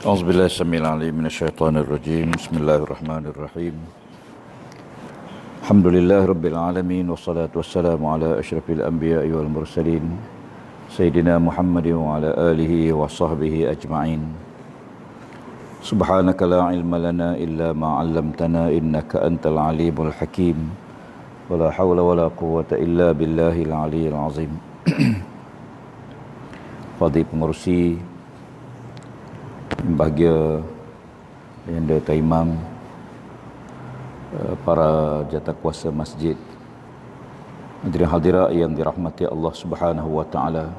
أعوذ بالله السميع العليم من الشيطان الرجيم. بسم الله الرحمن الرحيم. الحمد لله رب العالمين، والصلاة والسلام على أشرف الأنبياء والمرسلين سيدنا محمد وعلى آله وصحبه أجمعين. سبحانك لا علم لنا إلا ما علمتنا إنك أنت العليم الحكيم، ولا حول ولا قوة إلا بالله العلي العظيم. Fadil pengerusi, bahagia yang Imam, para jatakuasa masjid, hadirin hadirat yang dirahmati Allah Subhanahu wa taala.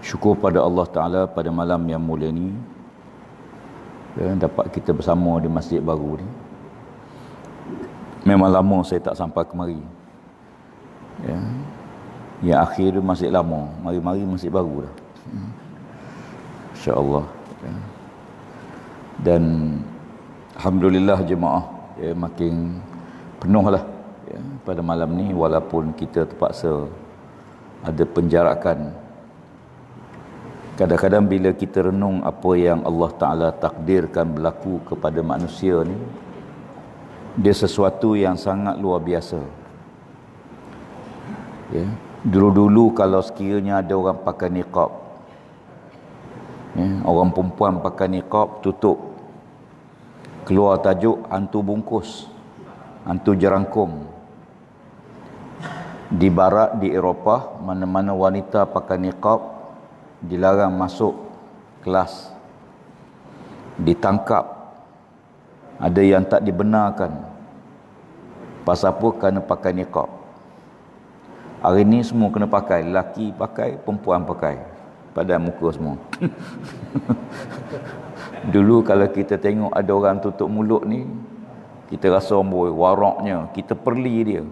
Syukur pada Allah Taala pada malam yang mulia ini, dapat kita bersama di masjid baru ni. Memang lama saya tak sampai kemari. Yang akhir masih lama, mari-mari masih baru dah. InsyaAllah. Dan alhamdulillah jemaah, makin penuh lah pada malam ni, walaupun kita terpaksa ada penjarakan. Kadang-kadang bila kita renung apa yang Allah Ta'ala takdirkan berlaku kepada manusia ni, dia sesuatu yang sangat luar biasa. Dulu-dulu kalau sekiranya ada orang pakai niqab, orang perempuan pakai niqab tutup, keluar tajuk hantu bungkus, hantu jerangkung. Di barat, di Eropah, mana-mana wanita pakai niqab dilarang masuk kelas, ditangkap. Ada yang tak dibenarkan. Pasal apa? Kerana pakai niqab. Hari ni semua kena pakai, lelaki pakai, perempuan pakai, pada muka semua. Dulu kalau kita tengok ada orang tutup mulut ni, kita rasa waraknya, kita perli dia.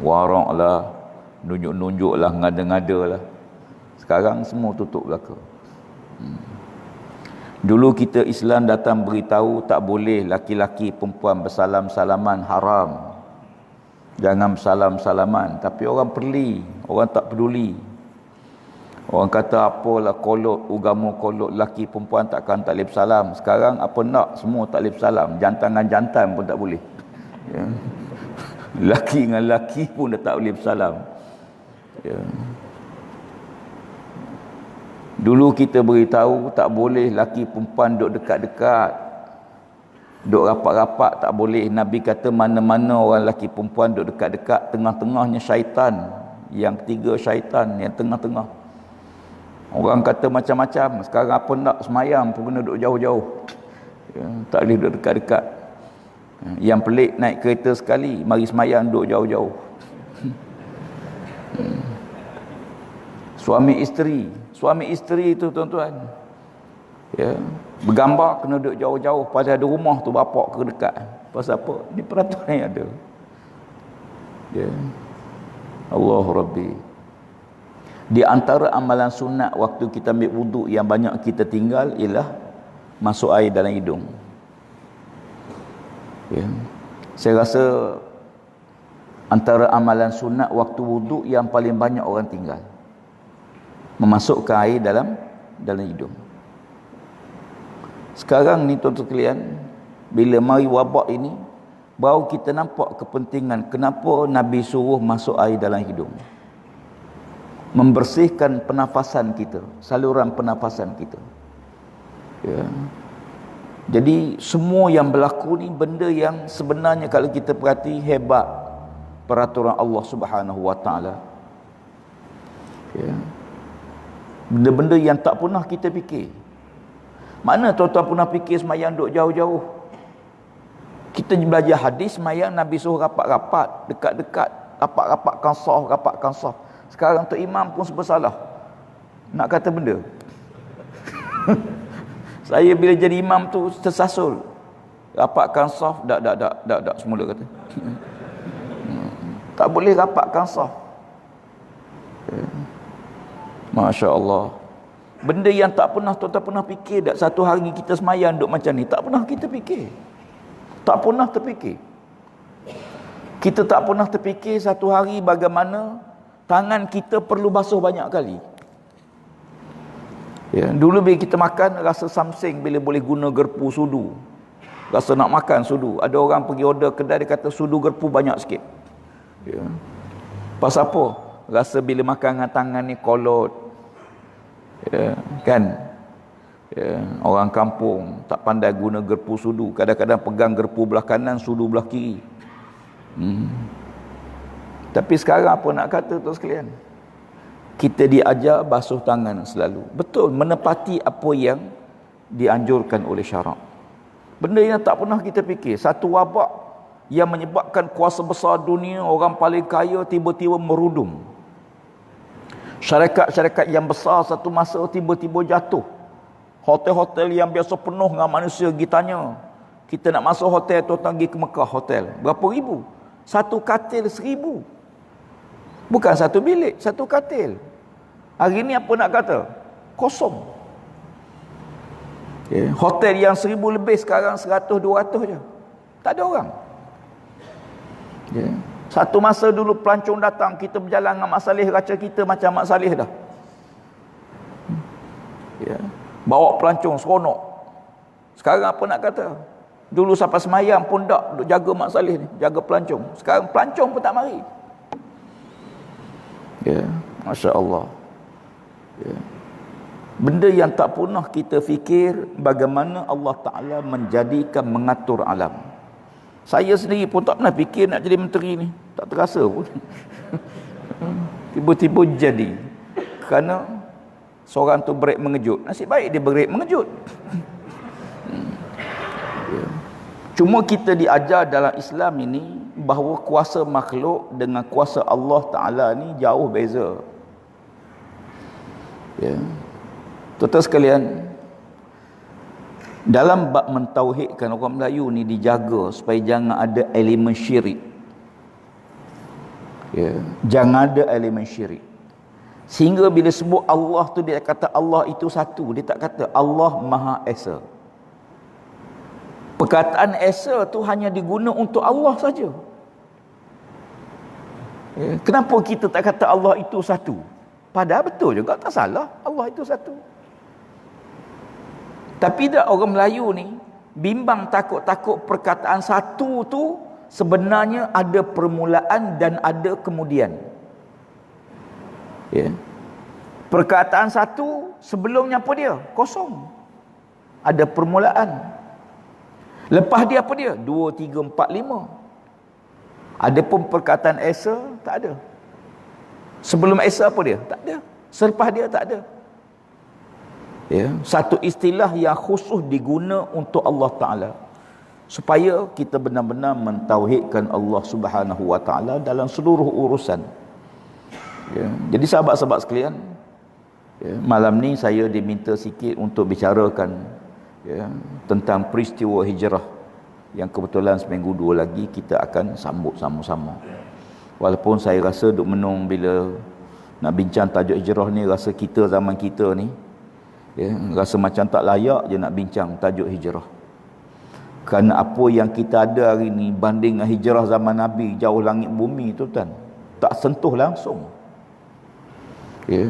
Warak lah, nunjuk-nunjuk lah, ngada-ngada lah. Sekarang semua tutup belaka. Dulu kita Islam datang beritahu tak boleh laki-laki perempuan bersalam-salaman, haram. Jangan salam-salaman. Tapi orang perli, orang tak peduli. Orang kata apalah kolot, agama kolot, laki perempuan tak boleh bersalam. Sekarang apa nak, semua tak boleh bersalam. Jantan dengan jantan pun tak boleh. Laki dengan laki pun dah tak boleh bersalam. Dulu kita beritahu tak boleh laki perempuan duduk dekat-dekat, duduk rapat-rapat, tak boleh. Nabi kata mana-mana orang lelaki perempuan duduk dekat-dekat, tengah-tengahnya syaitan. Yang ketiga syaitan, yang tengah-tengah. Orang kata macam-macam. Sekarang apa nak, semayang pun kena duduk jauh-jauh. Tak boleh duduk dekat-dekat. Yang pelik naik kereta sekali, mari semayang duduk jauh-jauh. Suami isteri itu tuan-tuan, bergambar kena duduk jauh-jauh, pada ada rumah tu bapak ke dekat. Pasal apa? Ini peraturan yang ada. Allah Rabbi. Di antara amalan sunat waktu kita ambil wuduk yang banyak kita tinggal ialah masuk air dalam hidung. Saya rasa antara amalan sunat waktu wuduk yang paling banyak orang tinggal, memasukkan air dalam hidung. Sekarang ni tuan-tuan sekalian, bila mari wabak ini, baru kita nampak kepentingan kenapa Nabi suruh masuk air dalam hidung. Membersihkan pernafasan kita, saluran pernafasan kita. Jadi semua yang berlaku ni benda yang sebenarnya kalau kita perhati hebat peraturan Allah Subhanahu wa taala. Benda-benda yang tak pernah kita fikir. Mana tuan-tuan pernah fikir semayang duduk jauh-jauh? Kita belajar hadis, semayang Nabi suruh rapat-rapat, dekat-dekat, rapat-rapatkan saf. Sekarang tu imam pun bersalah nak kata benda. Saya bila jadi imam tu tersasul. Rapatkan saf, tak semula kata. Tak boleh rapatkan saf. Masya Allah. Benda yang tak pernah tuan-tuan pernah fikir tak, satu hari kita semayang duduk macam ni, tak pernah kita fikir. Tak pernah terfikir. Kita tak pernah terfikir satu hari bagaimana tangan kita perlu basuh banyak kali. Ya, dulu bila kita makan rasa samsing bila boleh guna gerpu sudu. Rasa nak makan sudu. Ada orang pergi order kedai, dia kata sudu gerpu banyak sikit. Ya. Pasal apa? Rasa bila makan dengan tangan ni kolot. Ya, kan? Ya, orang kampung tak pandai guna gerpu sudu. Kadang-kadang pegang gerpu belah kanan, sudu belah kiri. Tapi sekarang apa nak kata tu sekalian? Kita diajar basuh tangan selalu. Betul, menepati apa yang dianjurkan oleh syarak. Benda yang tak pernah kita fikir. Satu wabak yang menyebabkan kuasa besar dunia, orang paling kaya tiba-tiba merudum. Syarikat-syarikat yang besar satu masa tiba-tiba jatuh. Hotel-hotel yang biasa penuh dengan manusia, pergi tanya. Kita nak masuk hotel tu, pergi ke Mekah hotel. Berapa ribu? Satu katil 1,000. Bukan satu bilik, satu katil. Hari ni apa nak kata? Kosong. Okay. Hotel yang 1,000 lebih sekarang 100-200 je. Tak ada orang. Okay. Satu masa dulu pelancong datang, kita berjalan dengan Mak Saleh, raca kita macam Mak Saleh dah. Yeah. Bawa pelancong seronok. Sekarang apa nak kata? Dulu sampai semayang pun tak duk jaga Mak Saleh ni, jaga pelancong. Sekarang pelancong pun tak mari. Ya, masya-Allah. Ya. Benda yang tak pernah kita fikir bagaimana Allah Taala menjadikan, mengatur alam. Saya sendiri pun tak pernah fikir nak jadi menteri ni, tak terasa pun. Tiba-tiba jadi. Kerana seorang tu break mengejut. Nasib baik dia break mengejut. Ya. Cuma kita diajar dalam Islam ini bahawa kuasa makhluk dengan kuasa Allah Ta'ala ni jauh beza. Ya. Tuan-tuan sekalian, dalam bab mentauhidkan, orang Melayu ni dijaga supaya jangan ada elemen syirik. Ya. Jangan ada elemen syirik. Sehingga bila sebut Allah tu, dia kata Allah itu satu. Dia tak kata Allah Maha Esa. Perkataan Esa tu hanya diguna untuk Allah saja. Ya, kenapa kita tak kata Allah itu satu? Padahal betul juga, tak salah Allah itu satu. Tapi dah orang Melayu ni bimbang, takut-takut perkataan satu tu sebenarnya ada permulaan dan ada kemudian. Ya. Perkataan satu sebelumnya apa dia? Kosong. Ada permulaan. Lepas dia apa dia? 2, 3, 4, 5. Adapun perkataan Esa tak ada. Sebelum Esa apa dia? Tak ada. Selepas dia tak ada. Ya, satu istilah yang khusus diguna untuk Allah Taala supaya kita benar-benar mentauhidkan Allah Subhanahu Wa Taala dalam seluruh urusan. Ya, jadi sahabat-sahabat sekalian, ya, malam ni saya diminta sikit untuk bicarakan, ya, tentang peristiwa hijrah yang kebetulan seminggu 2 lagi kita akan sambut sama-sama. Walaupun saya rasa duk menung bila nak bincang tajuk hijrah ni, rasa kita zaman kita ni, ya, rasa macam tak layak je nak bincang tajuk hijrah. Kerana apa yang kita ada hari ni banding dengan hijrah zaman Nabi, jauh langit bumi tu kan, tak sentuh langsung. Ya.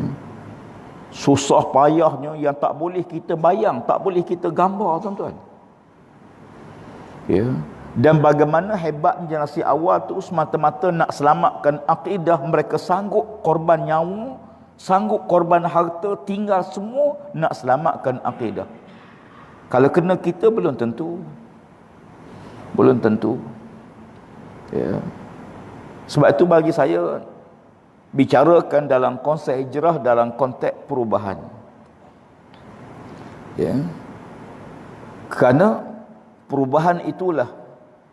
Susah payahnya yang tak boleh kita bayang, tak boleh kita gambar, tuan-tuan. Ya. Dan bagaimana hebat generasi awal tu semata-mata nak selamatkan akidah, mereka sanggup korban nyawa, sanggup korban harta, tinggal semua nak selamatkan akidah. Kalau kena kita belum tentu. Belum tentu. Ya. Sebab itu bagi saya bicarakan dalam konsep hijrah dalam konteks perubahan. Ya. Kerana perubahan itulah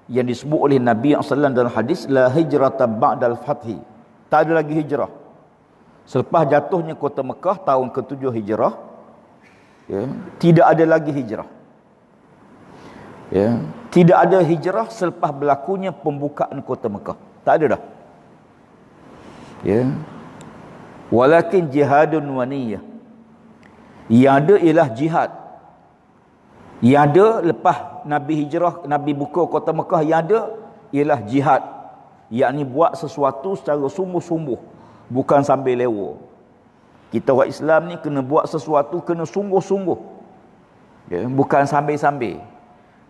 yang disebut oleh Nabi SAW dalam hadis, la hijrata ba'dal fathi. Tak ada lagi hijrah selepas jatuhnya kota Mekah tahun ke-7 hijrah. Ya, tidak ada lagi hijrah. Ya, tidak ada hijrah selepas berlakunya pembukaan kota Mekah. Tak ada dah. Ya. Walakin jihadun wa niyyah. Yang ada ialah jihad. Yang ada lepas Nabi hijrah, Nabi buka kota Mekah, yang ada ialah jihad. Yakni buat sesuatu secara sungguh-sungguh, bukan sambil lewa. Kita orang Islam ni kena buat sesuatu, kena sungguh-sungguh. Ya, bukan sambil-sambil.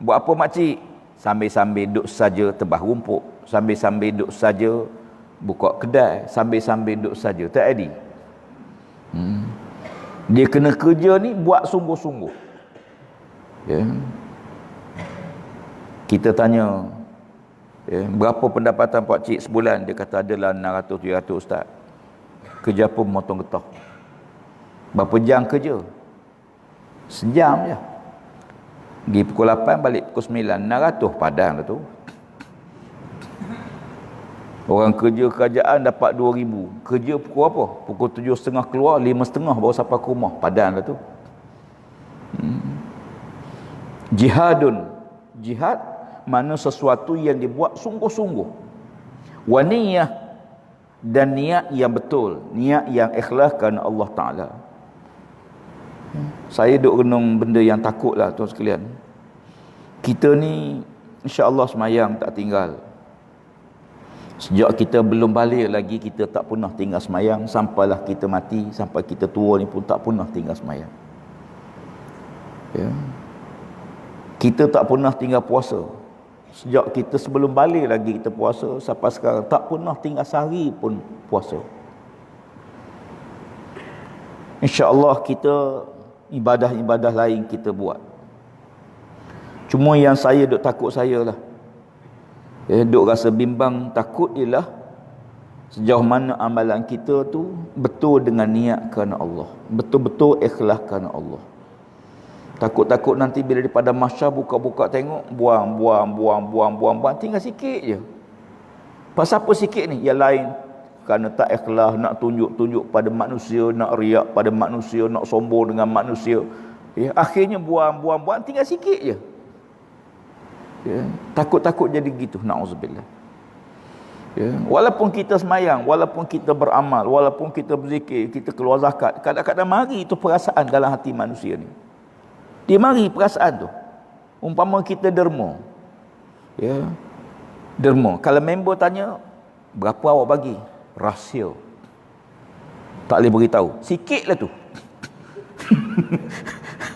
Buat apa makcik? Sambil-sambil duduk saja tebas rumput, sambil-sambil duduk saja buka kedai, sambil-sambil duduk saja. Tak ada. Dia kena kerja ni buat sungguh-sungguh. Ya. Kita tanya, ya, berapa pendapatan pak cik sebulan? Dia kata adalah 600-700 ustaz. Kerja pun motong getah. Berapa jam kerja? Sejam je. Pergi pukul 8 balik pukul 9. 600 padang lah tu. Orang kerja kerajaan dapat 2,000. Kerja pukul apa? Pukul 7.30 keluar, 5.30 baru sampai ke rumah. Padang lah tu. Jihadun. Jihad mana sesuatu yang dibuat sungguh-sungguh. Waniyah, dan niat yang betul, niat yang ikhlas kerana Allah Ta'ala. Saya duk renung benda yang takut lah tuan sekalian. Kita ni insya-Allah semayang tak tinggal. Sejak kita belum balik lagi, kita tak pernah tinggal semayang. Sampailah kita mati, sampai kita tua ni pun tak pernah tinggal semayang. Ya. Kita tak pernah tinggal puasa. Sejak kita sebelum balik lagi kita puasa, sampai sekarang tak pernah tinggal sehari pun puasa. InsyaAllah kita ibadah-ibadah lain kita buat. Cuma yang saya duk takut saya lah, duk rasa bimbang takut ialah sejauh mana amalan kita tu betul dengan niat kerana Allah, betul-betul ikhlas kerana Allah. Takut-takut nanti bila daripada mahsyar buka-buka tengok, buang, tinggal sikit je. Pasal apa sikit ni? Yang lain kerana tak ikhlas, nak tunjuk-tunjuk pada manusia, nak riak pada manusia, nak sombong dengan manusia. Ya, akhirnya buang, tinggal sikit je. Ya, takut-takut jadi gitu, na'udzubillah. Ya, walaupun kita semayang, walaupun kita beramal, walaupun kita berzikir, kita keluar zakat, kadang-kadang mari itu perasaan dalam hati manusia ni. Dia mari perasaan tu. Umpama kita derma. Ya. Derma. Kalau member tanya, berapa awak bagi? Rahsia. Tak boleh beritahu. Sikitlah tu.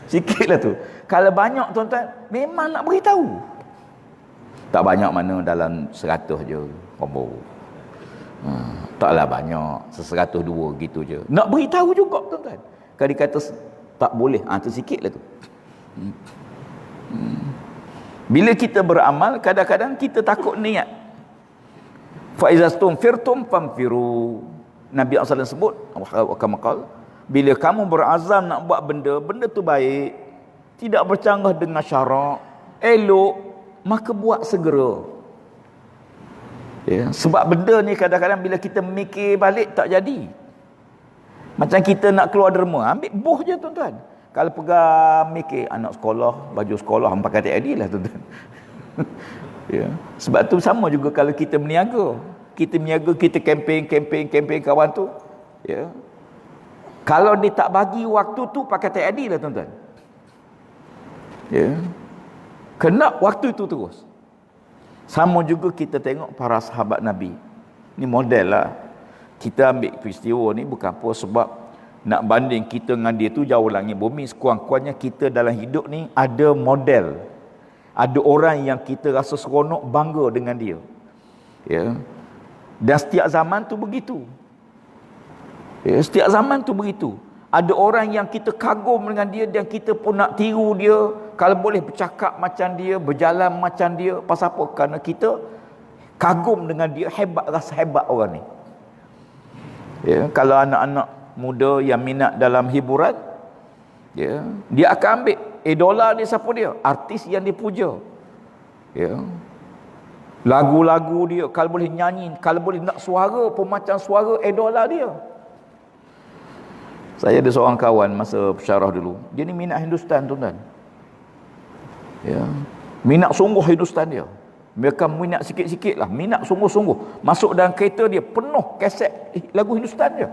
Sikitlah tu. Kalau banyak tuan-tuan, memang nak beritahu. Tak banyak mana dalam 100 je. Combo. Taklah banyak. 102 gitu je. Nak beritahu juga tuan-tuan. Kalau dia kata tak boleh, tu sikitlah tu. Bila kita beramal, kadang-kadang kita takut niat. Fa izastum firtum famfiru. Nabi SAW sebut, bila kamu berazam nak buat benda tu baik, tidak bercanggah dengan syarak, elok, maka buat segera. Ya, sebab benda ni kadang-kadang bila kita mikir balik tak jadi. Macam kita nak keluar derma, ambil buh je tuan-tuan. Kalau pegang mikir anak sekolah, baju sekolah, pakai TAD lah tuan-tuan. Ya. Sebab tu sama juga kalau kita berniaga. Kita berniaga, kita kempen kawan tu. Ya. Kalau dia tak bagi waktu tu, pakai TAD lah tuan-tuan. Ya. Kena waktu tu terus. Sama juga kita tengok para sahabat Nabi. Ni model lah. Kita ambil peristiwa ni bukan apa sebab nak banding kita dengan dia tu jauh langit bumi. Sekurang-kurangnya kita dalam hidup ni ada model, ada orang yang kita rasa seronok, bangga dengan dia. Ya. Dan setiap zaman tu begitu. Ya, setiap zaman tu begitu. Ada orang yang kita kagum dengan dia dan kita pun nak tiru dia. Kalau boleh bercakap macam dia, berjalan macam dia. Pasal apa? Kerana kita kagum dengan dia, hebat, rasa hebat orang ni. Ya, kalau anak-anak muda yang minat dalam hiburan, ya, dia akan ambil idola dia siapa dia? Artis yang dipuja. Ya. Lagu-lagu dia, kalau boleh nyanyi, kalau boleh nak suara pun macam suara idola dia. Saya ada seorang kawan masa pensyarah dulu. Dia ni minat Hindustan tuan-tuan. Ya. Minat sungguh Hindustan dia. Mereka minat sikit-sikit lah, minat sungguh-sungguh. Masuk dalam kereta dia penuh kaset lagu Hindustan dia.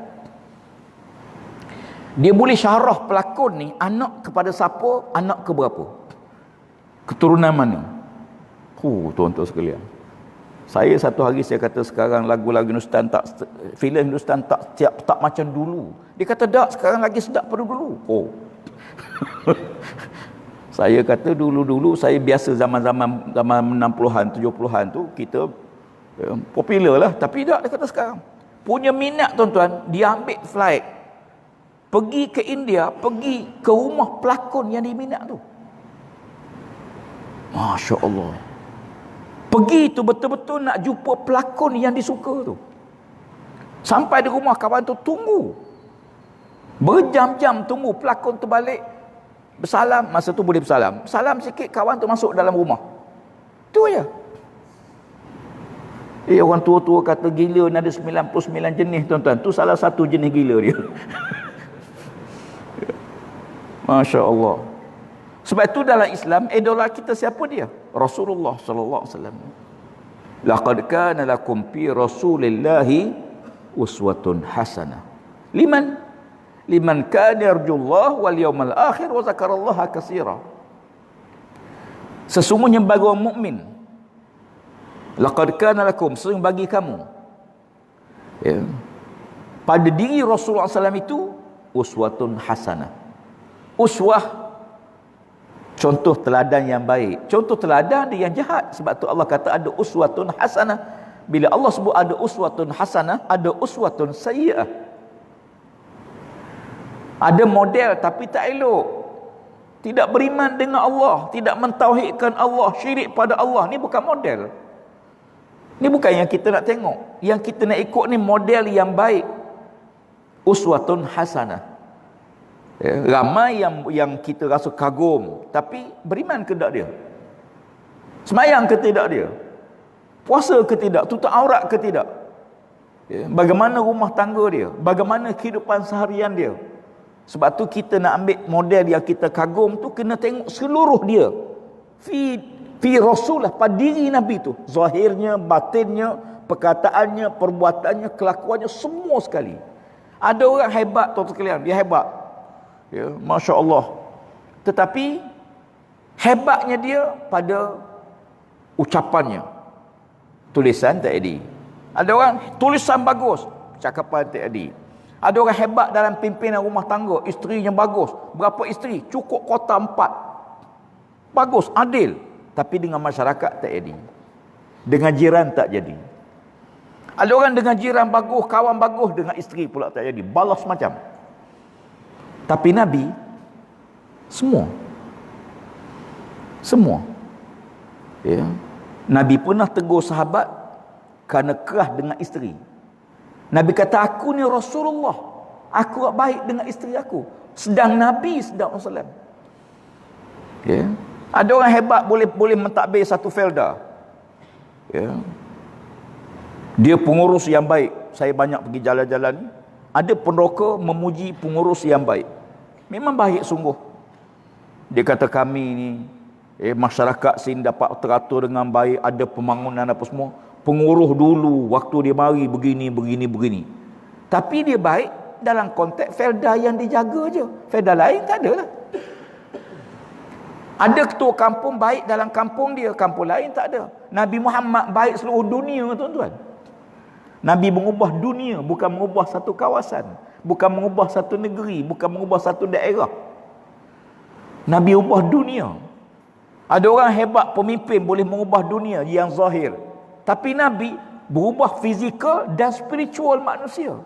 Dia boleh syarah pelakon ni anak kepada siapa, anak ke berapa, keturunan mana. Tuan-tuan sekalian. Saya satu hari saya kata sekarang lagu-lagu Hindustan tak, filem Hindustan tak macam dulu. Dia kata tak, sekarang lagi sedap pada dulu. Oh. Saya kata dulu-dulu saya biasa zaman 60-an 70-an tu kita popular lah, tapi tak, dia kata sekarang punya minat tuan-tuan, dia ambil flight pergi ke India, pergi ke rumah pelakon yang diminat tu. Masya Allah, pergi tu betul-betul nak jumpa pelakon yang disuka tu. Sampai di rumah kawan tu, tunggu berjam-jam, tunggu pelakon tu balik, bersalam, masa tu boleh bersalam, salam sikit, kawan tu masuk dalam rumah. Tu aja. Orang tua-tua kata gila ni ada 99 jenis tuan-tuan. Tu salah satu jenis gila dia. Masya Allah. Sebab itu dalam Islam, idola kita siapa dia? Rasulullah sallallahu alaihi wasallam. Laqad kana lakum fi Rasulillahi uswatun hasanah. Liman kana yarjullah wal yawmal akhir wa zakarallaha katsira. Sesungguhnya bagi orang mukmin, laqad kana lakum, sesungguhnya bagi kamu, ya, pada diri Rasulullah SAW itu uswatun hasanah. Uswah, contoh teladan yang baik. Contoh teladan dia yang jahat. Sebab tu Allah kata ada uswatun hasanah. Bila Allah sebut ada uswatun hasanah, ada uswatun sayyi'ah. Ada model tapi tak elok. Tidak beriman dengan Allah, tidak mentauhidkan Allah, syirik pada Allah. Ni bukan model. Ni bukan yang kita nak tengok. Yang kita nak ikut ni model yang baik. Uswatun hasanah. Ya, ramai yang kita rasa kagum, tapi beriman ke tak dia? Semayang ke tidak dia? Puasa ke tidak? Tutup aurat ke tidak? Ya, bagaimana rumah tangga dia? Bagaimana kehidupan seharian dia? Sebab tu kita nak ambil model yang kita kagum tu, kena tengok seluruh dia. Fi Rasulullah, pada diri Nabi tu, zahirnya, batinnya, perkataannya, perbuatannya, kelakuannya, semua sekali. Ada orang hebat tuan-tuan sekalian, dia hebat, ya, Masya Allah, tetapi hebatnya dia pada ucapannya, tulisan tak ada. Ada orang tulisan bagus, cakapan tak ada. Ada orang hebat dalam pimpinan rumah tangga, isterinya bagus. Berapa isteri? Cukup kota 4. Bagus, adil. Tapi dengan masyarakat tak jadi. Dengan jiran tak jadi. Ada orang dengan jiran bagus, kawan bagus, dengan isteri pula tak jadi. Balas macam. Tapi Nabi, semua. Ya. Nabi pernah tegur sahabat kerana kerah dengan isteri. Nabi kata, aku ni Rasulullah, aku baik dengan isteri aku. Sedang Nabi sedang Rasulullah. Ya. Ada orang hebat boleh mentadbir satu felda. Ya. Dia pengurus yang baik. Saya banyak pergi jalan-jalan ni. Ada peneroka memuji pengurus yang baik. Memang baik sungguh. Dia kata kami ni, masyarakat sini dapat teratur dengan baik, ada pembangunan apa semua. Penguruh dulu waktu dia mari begini. Tapi dia baik dalam konteks felda yang dijaga je. Felda lain tak ada lah. Ada ketua kampung baik dalam kampung dia, kampung lain tak ada. Nabi Muhammad baik seluruh dunia tuan-tuan. Nabi mengubah dunia, bukan mengubah satu kawasan, bukan mengubah satu negeri, bukan mengubah satu daerah. Nabi ubah dunia. Ada orang hebat pemimpin boleh mengubah dunia yang zahir. Tapi Nabi berubah fizikal dan spiritual manusia.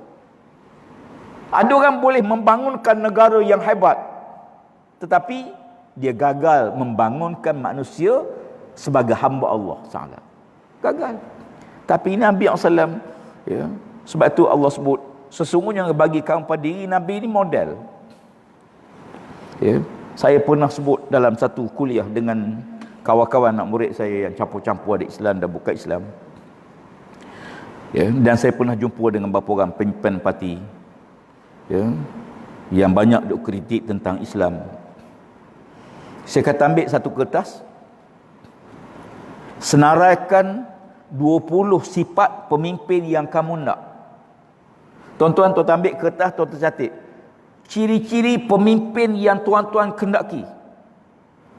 Ada orang boleh membangunkan negara yang hebat, tetapi dia gagal membangunkan manusia sebagai hamba Allah Taala. Gagal. Tapi Nabi SAW, ya, sebab tu Allah sebut, sesungguhnya bagi kaum pada diri Nabi ini model. Ya, saya pernah sebut dalam satu kuliah dengan kawan-kawan anak murid saya yang campur-campur ada Islam dan bukan Islam. Ya, dan saya pernah jumpa dengan beberapa orang pimpinan parti, ya, yang banyak duk kritik tentang Islam. Saya kata ambil satu kertas, senaraikan 20 sifat pemimpin yang kamu nak. Tuan-tuan ambil kertas, tuan-tuan catat ciri-ciri pemimpin yang tuan-tuan kendaki.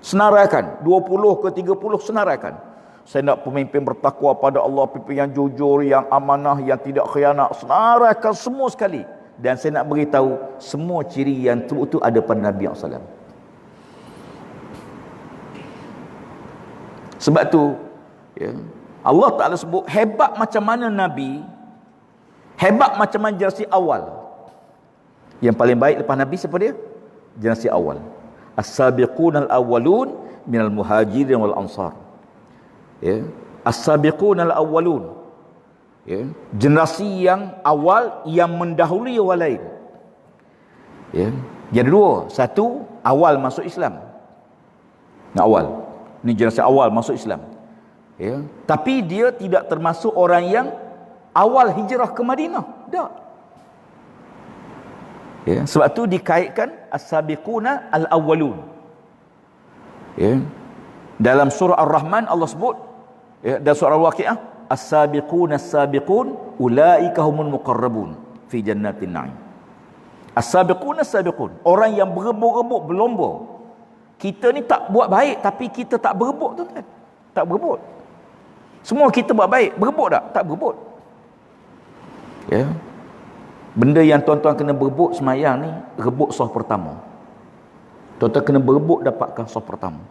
Senaraikan 20 ke 30, senaraikan. Saya nak pemimpin bertakwa pada Allah, pemimpin yang jujur, yang amanah, yang tidak khianat. Senaraikan semua sekali. Dan saya nak beritahu, semua ciri yang itu ada pada Nabi SAW. Sebab tu, ya, Allah Ta'ala sebut, hebat macam mana Nabi, hebat macam mana generasi awal. Yang paling baik lepas Nabi siapa dia? Generasi awal. As-sabiqun al-awwalun minal muhajirin wal ansar. Ya, as-sabiqun al-awwalun, ya, generasi yang awal yang mendahului orang lain. Ya, jadi dua, satu awal masuk Islam. Awal. Ni generasi awal masuk Islam. Ya, tapi dia tidak termasuk orang yang awal hijrah ke Madinah. Tak. Ya, sebab tu dikaitkan as-sabiquna al-awwalun. Ya. Dalam surah Ar-Rahman Allah sebut, ya, dan surah Al-Waqiah, as-sabiqun as-sabiqun ulaika humul muqarrabun fi jannatin na'im. As-sabiqun as-sabiqun, orang yang berebut-rebut berlomba. Kita ni tak buat baik tapi kita tak berebut, tuan-tuan. Tak berebut. Semua kita buat baik, berebut tak? Tak berebut. Ya. Benda yang tuan-tuan kena berebut semayang ni, rebut saf pertama. Tuan-tuan kena berebut dapatkan saf pertama.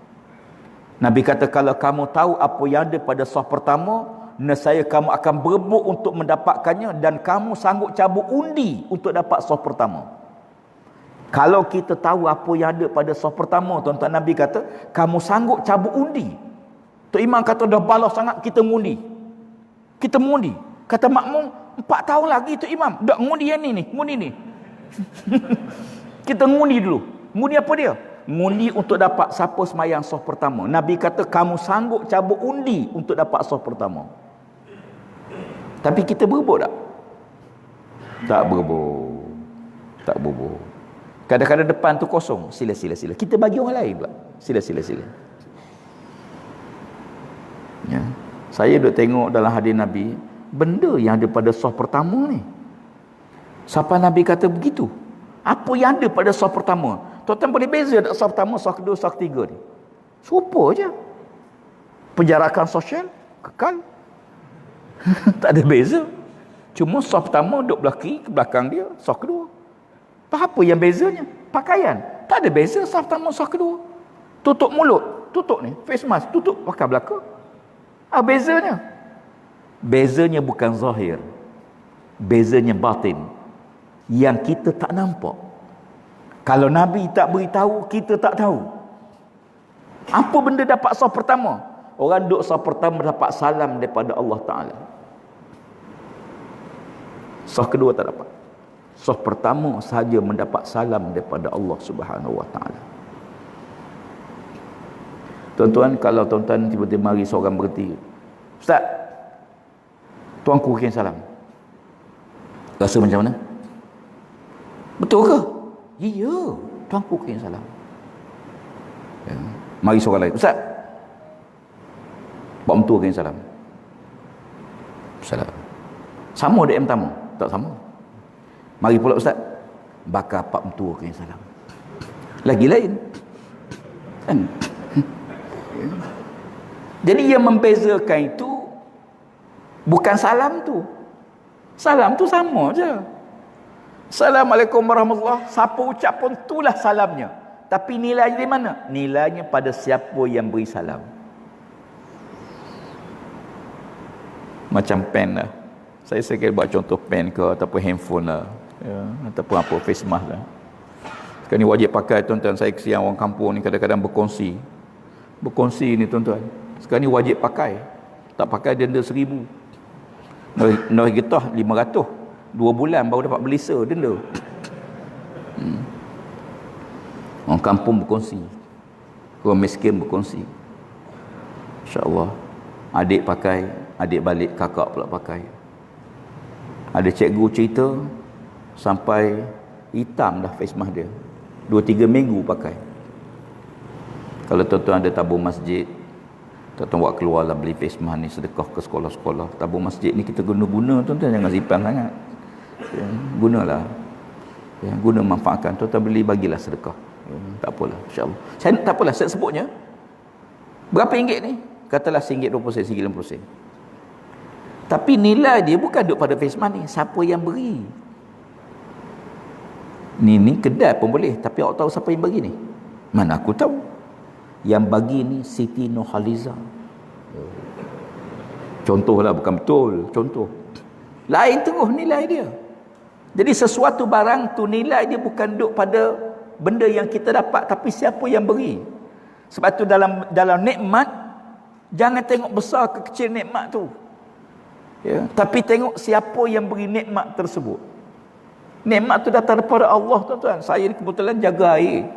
Nabi kata, kalau kamu tahu apa yang ada pada saf pertama, nescaya kamu akan berebut untuk mendapatkannya dan kamu sanggup cabut undi untuk dapat saf pertama. Kalau kita tahu apa yang ada pada saf pertama, tuan-tuan, Nabi kata, kamu sanggup cabut undi. Tok Imam kata dah balas sangat, kita mengundi. Kita mengundi. Kata makmum, 4 tahun lagi Tok Imam, dak mengundi yang ni, mengundi ni. Kita mengundi dulu. Mengundi apa dia? Mengundi untuk dapat siapa semayang saf pertama. Nabi kata kamu sanggup cabut undi untuk dapat saf pertama. Tapi kita berebut tak? Tak berebut. Tak berebut. Kadang-kadang depan tu kosong. Sila. Kita bagi orang lain pula. Sila. Ya. Saya duk tengok dalam hadis Nabi, benda yang ada pada saf pertama ni. Siapa Nabi kata begitu? Apa yang ada pada saf pertama? Tuan-tuan boleh beza tak saf pertama, saf kedua, saf ketiga ni? Serupa je. Penjarakan sosial kekal. Tak ada beza. Cuma saf pertama duduk belah kiri, ke belakang dia saf kedua. Apa yang bezanya? Pakaian. Tak ada beza saf pertama, saf kedua. Tutup mulut, tutup ni, face mask, tutup pakai belakang. Bezanya. Bezanya bukan zahir. Bezanya batin. Yang kita tak nampak. Kalau Nabi tak beritahu, kita tak tahu. Apa benda dapat saf pertama? Orang duduk saf pertama dapat salam daripada Allah Ta'ala. Saf kedua tak dapat. Saf pertama sahaja mendapat salam daripada Allah Subhanahu Wa Ta'ala. Tuan-tuan, kalau tuan-tuan tiba-tiba mari seorang berhenti, Ustaz, tuanku kirim salam. Rasa macam mana? Betul ke? Ya, tuanku kirim salam. Ya. Mari seorang lain, Ustaz, Pak Mentua kirim salam. Salam. Sama DM tamu? Tak sama. Mari pula Ustaz, bakal Pak Mentua kirim salam. Lagi lain. Kan? Jadi yang membezakan itu bukan salam tu. Salam tu sama je. Assalamualaikum warahmatullahi. Siapa ucap pun itulah salamnya. Tapi nilainya di mana? Nilainya pada siapa yang beri salam. Macam pen lah. Saya sekali buat contoh pen ke, ataupun handphone lah, ya, ataupun apa, face mask lah. Sekarang ni wajib pakai, tuan-tuan. Saya kesian orang kampung ni kadang-kadang berkongsi ni, tuan-tuan. Sekarang ni wajib pakai. Tak pakai denda 1,000. Noh getah 500. 2 bulan baru dapat belisa denda. Orang kampung berkongsi, orang miskin berkongsi. InsyaAllah. Adik pakai, adik balik, kakak pula pakai. Ada cikgu cerita sampai hitam dah face mask dia. 2-3 minggu pakai. Kalau tuan-tuan ada tabung masjid, tuan-tuan buat keluarlah beli face mask ni, sedekah ke sekolah-sekolah. Tabung masjid ni kita guna-guna, tuan-tuan, jangan simpan sangat. Ya, gunalah. Ya, guna manfaatkan. Tuan-tuan beli, bagilah sedekah. Ya, tak apalah, insya-Allah. Saya tak apalah saya sebutnya. Berapa ringgit ni? Katalah RM1.20, RM1.50. Tapi nilai dia bukan duduk pada face money. Siapa yang beri? Ni kedai pun boleh. Tapi awak tahu siapa yang bagi ni? Mana aku tahu. Yang bagi ni Siti Nurhaliza. Contohlah, bukan betul. Contoh. Lain terus nilai dia. Jadi sesuatu barang tu nilai dia bukan duduk pada benda yang kita dapat, tapi siapa yang beri. Sebab tu dalam nikmat, jangan tengok besar ke kecil nikmat tu. Ya, tapi tengok siapa yang beri nikmat tersebut. Nikmat tu datang daripada Allah, tuan-tuan. Saya kebetulan jaga air.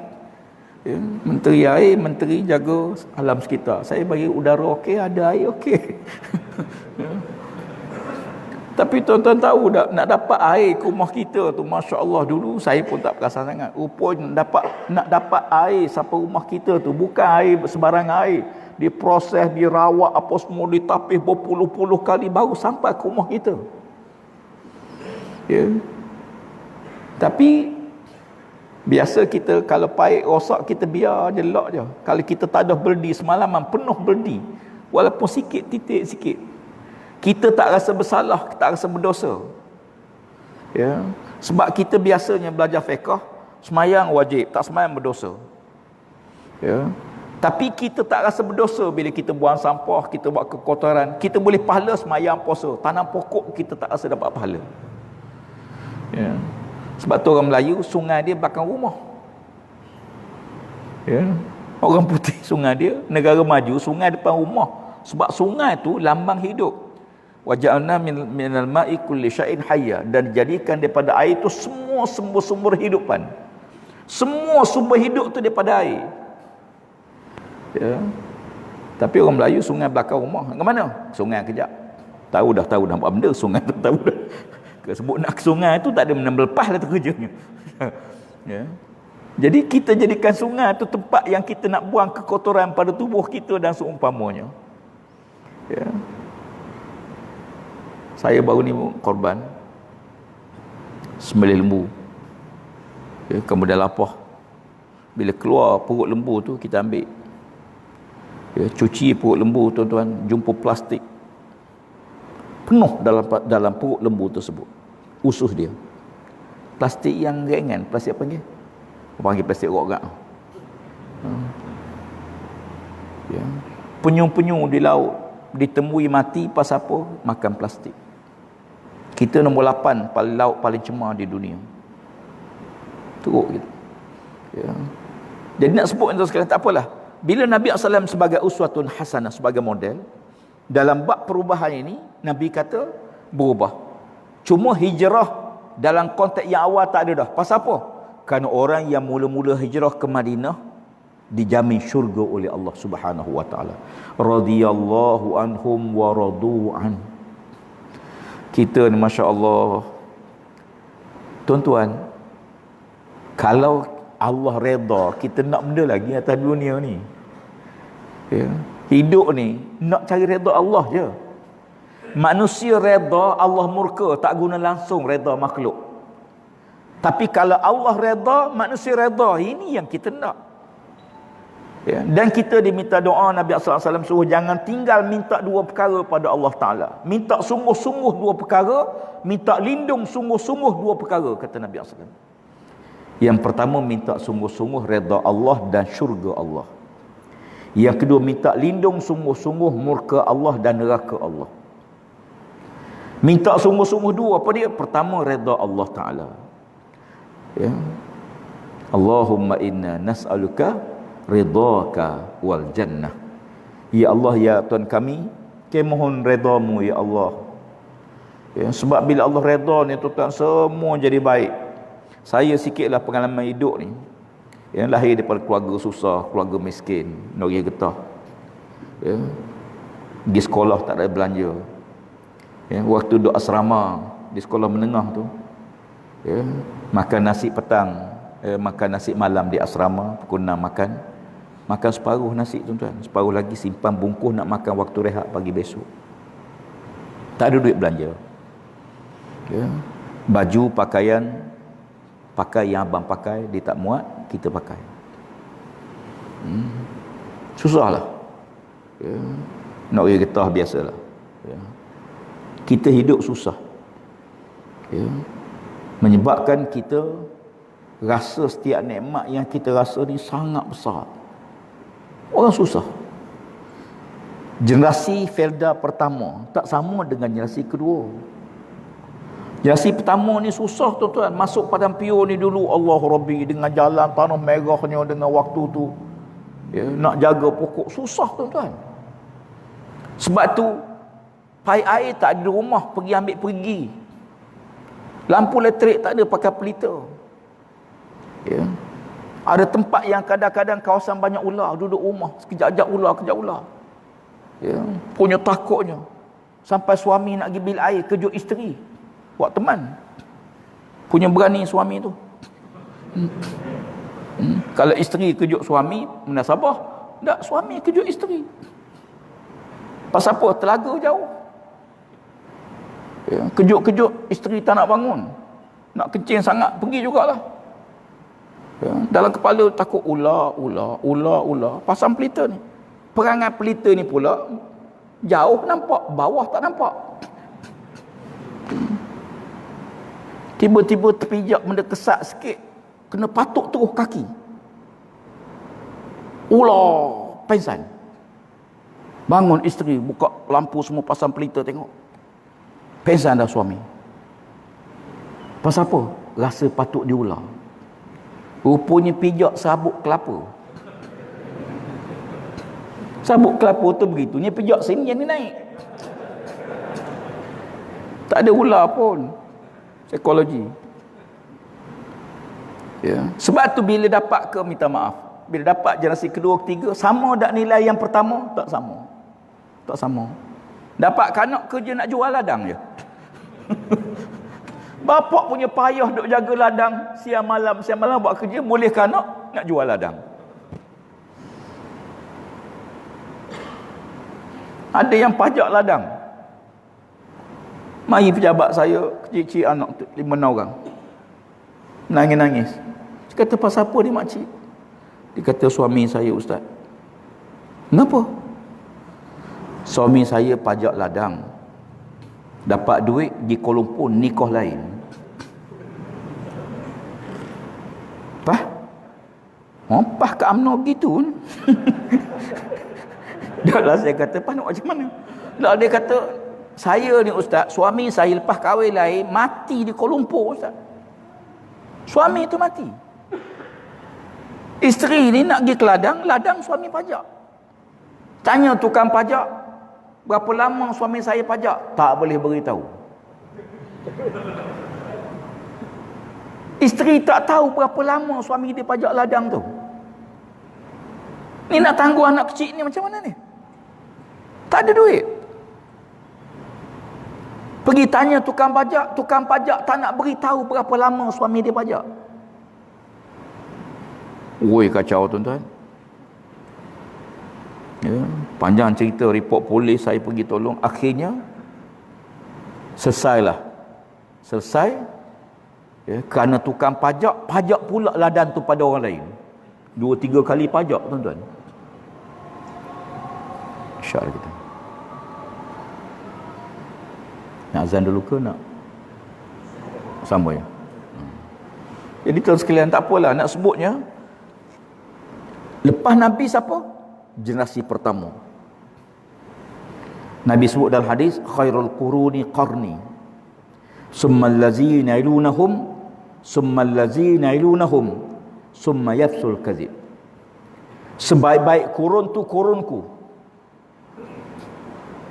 Ya, menteri air, menteri jaga alam sekitar. Saya bagi udara okey, ada air okey. Ya. Tapi tuan-tuan tahu tak, nak dapat air ke rumah kita tu, Masya Allah, dulu saya pun tak perasan sangat. Rupanya nak dapat air sampai rumah kita tu, bukan air sebarang air. Diproses, dirawat, apa semua, ditapis berpuluh-puluh kali baru sampai ke rumah kita. Ya. Tapi biasa kita kalau pahit rosak, kita biar je, lock je. Kalau kita tak ada berdi semalaman, penuh berdi, walaupun sikit, titik sikit, kita tak rasa bersalah, tak rasa berdosa. Ya. Sebab kita biasanya belajar fiqh, semayang wajib, tak semayang berdosa. Ya. Tapi kita tak rasa berdosa bila kita buang sampah, kita buat kekotoran. Kita boleh pahala semayang puasa. Tanam pokok kita tak rasa dapat pahala. Ya. Sebab tu orang Melayu, sungai dia belakang rumah. Ya. Orang putih sungai dia, negara maju sungai depan rumah. Sebab sungai tu lambang hidup. Waja'alna minal ma'i kulli syai'in hayya, dan dijadikan daripada air itu semua sumber kehidupan. Semua sumber hidup tu daripada air. Ya. Tapi orang Melayu sungai belakang rumah. Ke mana? Sungai kejap. Tahu dah buat benda sungai tu, tahu dah. Sebut nak ke sungai tu tak ada benda melepas dah tu kerjanya. Ya. Jadi kita jadikan sungai tu tempat yang kita nak buang kekotoran pada tubuh kita dan seumpamanya. Ya. Saya baru ni korban sembelih lembu. Ya, kemudian lapah. Bila keluar perut lembu tu, kita ambil. Ya, cuci perut lembu, tuan-tuan, jumpa plastik penuh dalam perut lembu tersebut. Usus dia. Plastik yang ringan, plastik apa panggil? Panggil plastik rogak. Ya. Penyu-penyu di laut ditemui mati pasal apa? Makan plastik. Kita nombor 8 laut paling cemar di dunia. Teruk gitu. Ya. Jadi nak sebut itu sekalian, tak apalah. Bila Nabi SAW sebagai uswatun hasanah, sebagai model, dalam bab perubahan ini, Nabi kata berubah. Cuma hijrah dalam konteks yang awal tak ada dah. Pasal apa? Kerana orang yang mula-mula hijrah ke Madinah dijamin syurga oleh Allah Subhanahu wa taala. Radhiyallahu anhum wa radu an. Kita ni masya-Allah, tuan-tuan, kalau Allah redha, kita nak benda lagi atas dunia ni. Ya. Hidup ni nak cari redha Allah je. Manusia redha, Allah murka, tak guna langsung redha makhluk. Tapi kalau Allah redha, manusia redha, ini yang kita nak. Ya. Dan kita diminta doa, Nabi SAW suruh jangan tinggal minta dua perkara pada Allah Ta'ala. Minta sungguh-sungguh dua perkara, minta lindung sungguh-sungguh dua perkara, kata Nabi SAW. Yang pertama, minta sungguh-sungguh redha Allah dan syurga Allah. Yang kedua, minta lindung sungguh-sungguh murka Allah dan neraka Allah. Minta sungguh-sungguh dua, apa dia? Pertama, redha Allah Ta'ala. Ya. Allahumma inna nas'aluka ridhaka wal jannah. Ya Allah, ya Tuhan kami, kami mohon redha-Mu ya Allah. Ya, sebab bila Allah redha ni tuan, semua jadi baik. Saya sikitlah pengalaman hidup ni. Yang lahir daripada keluarga susah, keluarga miskin, negeri getah. Ya. Pergi sekolah tak ada belanja. Ya, waktu duduk asrama di sekolah menengah tu, ya, makan nasi petang, makan nasi malam di asrama, pukul 6 makan separuh nasi tuan-tuan, separuh lagi simpan bungkus nak makan waktu rehat pagi besok. Tak ada duit belanja. Ya. Baju, pakaian, pakai yang abang pakai, dia tak muat, kita pakai. Susahlah. Ya. Nak pergi getah biasalah. Ya. Kita hidup susah. Ya. Menyebabkan kita rasa setiap nikmat yang kita rasa ni sangat besar. Orang susah. Generasi Felda pertama tak sama dengan generasi kedua. Generasi pertama ni susah tuan-tuan. Masuk padang pio ni dulu, Allah Rabbi, dengan jalan tanah merahnya, dengan waktu tu, ya, nak jaga pokok susah tuan-tuan. Sebab tu pai air tak ada di rumah, pergi ambil pergi. Lampu elektrik tak ada, pakai pelita. Ya. Ada tempat yang kadang-kadang kawasan banyak ular, duduk rumah, sekejap-kejap ular, kejap ular. Ya, punya takutnya. Sampai suami nak pergi bil air, kejut isteri. Buat teman. Punya berani suami tu. Kalau isteri kejut suami, munasabah. Tak, suami kejut isteri. Pasal apa? Telaga jauh. Ya, kejut-kejut isteri tak nak bangun. Nak kencing sangat, pergi jugalah. Ya, dalam kepala takut ular. Pasang pelita ni. Perangai pelita ni pula jauh nampak, bawah tak nampak. Tiba-tiba terpijak benda kesat sikit, kena patuk terus kaki. Ular pingsan. Bangun isteri, buka lampu semua, pasang pelita, tengok. Pingsan dah suami. Pasal apa? Rasa patuk dia ular. Rupanya pijak sabuk kelapa. Sabuk kelapa tu begitu, ni pijak sini, yang ni naik. Tak ada ular pun. Psikologi. Ya. Sebab tu bila dapat ke, minta maaf, bila dapat generasi kedua, ketiga, sama tak nilai yang pertama? Tak sama. Tak sama. Dapat kanak kerja nak jual ladang je. Bapak punya payah duk jaga ladang, siang malam buat kerja, boleh kanak nak jual ladang. Ada yang pajak ladang. Mari pejabat saya, kecil-kecil anak tu, 5-6 orang. Nangis-nangis. Dia kata, pasal apa ni makcik? Dia kata, suami saya ustaz. Kenapa? Suami saya pajak ladang. Dapat duit di Kuala Lumpur, nikah lain. Pah? Pah ke UMNO begitu? Dah lah saya kata, pah nak macam mana? Lah dia kata, saya ni ustaz, suami saya lepas kahwin lain, mati di Kuala Lumpur ustaz. Suami tu mati. Isteri ni nak pergi ke ladang suami pajak. Tanya tukang pajak, berapa lama suami saya pajak? Tak boleh beritahu. Isteri tak tahu berapa lama suami dia pajak ladang tu. Ni nak tangguh anak kecil ni macam mana ni? Tak ada duit. Pergi tanya tukang pajak tak nak beritahu berapa lama suami dia pajak. Woi, kacau tuan-tuan. Ya, panjang cerita, report polis saya pergi tolong, akhirnya selesai. Ya, kerana tukang pajak pula ladang tu pada orang lain. 2-3 kali pajak tuan-tuan. Insya-Allah kita. Nak azan dulu ke nak? Sama ya. Jadi tuan sekalian, tak apalah nak sebutnya. Lepas Nabi siapa? Generasi pertama. Nabi sebut dalam hadis, khairul quruni qarni, summa allazina yalunahum, summa allazina yalunahum, summa yafsul kadzib. Sebaik-baik kurun tu kurunku.